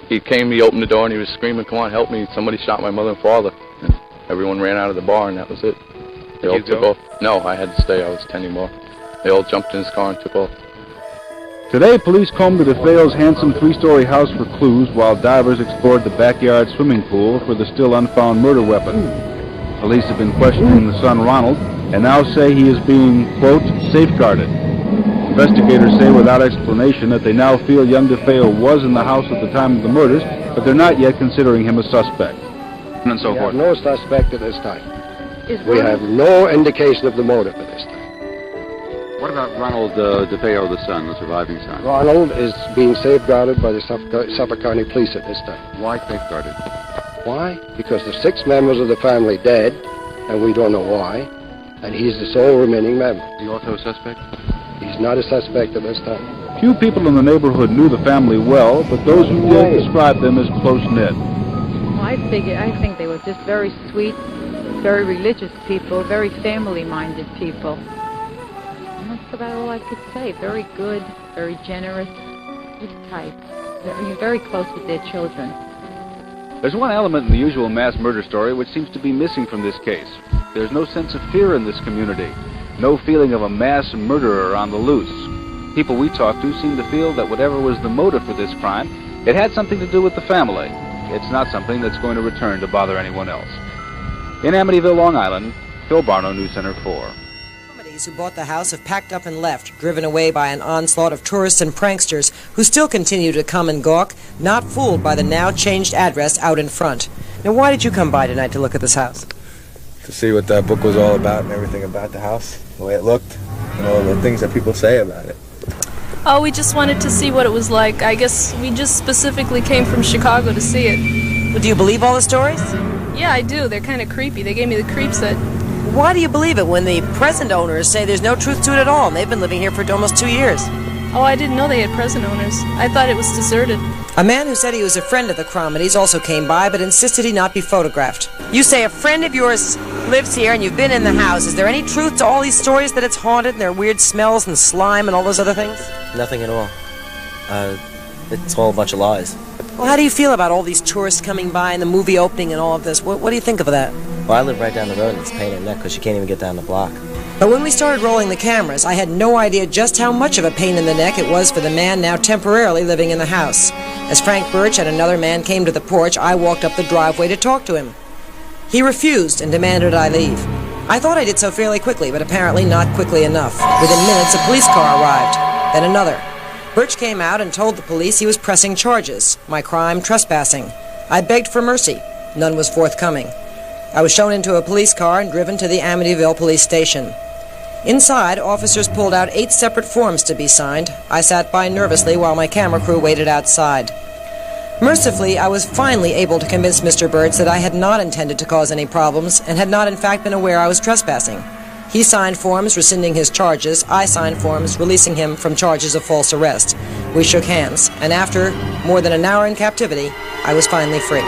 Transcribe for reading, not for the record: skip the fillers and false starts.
He came, he opened the door, and he was screaming, "Come on, help me. Somebody shot my mother and father." And everyone ran out of the bar, and that was it. They all took off. No, I had to stay. I was tending bar. They all jumped in his car and took off. Today, police combed the DeFeo's handsome three-story house for clues while divers explored the backyard swimming pool for the still unfound murder weapon. Police have been questioning the son, Ronald, and now say he is being, quote, safeguarded. Investigators say without explanation that they now feel young DeFeo was in the house at the time of the murders, but they're not yet considering him a suspect. And so forth. We have no suspect at this time. We have no indication of the motive at this time. What about Ronald DeFeo, the son, the surviving son? Ronald is being safeguarded by the Suffolk County Police at this time. Why safeguarded? Why? Because there's 6 members of the family dead, and we don't know why, and he's the sole remaining member. Is he also a suspect? He's not a suspect at this time. Few people in the neighborhood knew the family well, but those who did described them as close-knit. I think they were just very sweet, very religious people, very family-minded people. And that's about all I could say. Very good, very generous, good type. Very close with their children. There's one element in the usual mass murder story which seems to be missing from this case. There's no sense of fear in this community. No feeling of a mass murderer on the loose. People we talked to seem to feel that whatever was the motive for this crime, it had something to do with the family. It's not something that's going to return to bother anyone else. In Amityville, Long Island, Phil Barno, News Center 4. Who bought the house have packed up and left, driven away by an onslaught of tourists and pranksters who still continue to come and gawk, not fooled by the now changed address out in front. Now, why did you come by tonight to look at this house? To see what that book was all about and everything about the house, the way it looked, and all the things that people say about it. Oh, we just wanted to see what it was like. I guess we just specifically came from Chicago to see it. Well, do you believe all the stories? Yeah, I do. They're kind of creepy. They gave me the creeps that... Why do you believe it when the present owners say there's no truth to it at all, and they've been living here for almost 2 years? Oh, I didn't know they had present owners. I thought it was deserted. A man who said he was a friend of the Cromedies also came by, but insisted he not be photographed. You say a friend of yours lives here and you've been in the house. Is there any truth to all these stories that it's haunted and there are weird smells and slime and all those other things? Nothing at all. It's all a bunch of lies. Well, how do you feel about all these tourists coming by and the movie opening and all of this? What do you think of that? Well, I live right down the road and it's a pain in the neck because you can't even get down the block. But when we started rolling the cameras, I had no idea just how much of a pain in the neck it was for the man now temporarily living in the house. As Frank Birch and another man came to the porch, I walked up the driveway to talk to him. He refused and demanded I leave. I thought I did so fairly quickly, but apparently not quickly enough. Within minutes, a police car arrived, then another. Birch came out and told the police he was pressing charges, my crime trespassing. I begged for mercy. None was forthcoming. I was shown into a police car and driven to the Amityville police station. Inside, officers pulled out 8 separate forms to be signed. I sat by nervously while my camera crew waited outside. Mercifully, I was finally able to convince Mr. Birch that I had not intended to cause any problems and had not in fact been aware I was trespassing. He signed forms rescinding his charges. I signed forms releasing him from charges of false arrest. We shook hands, and after more than an hour in captivity, I was finally free.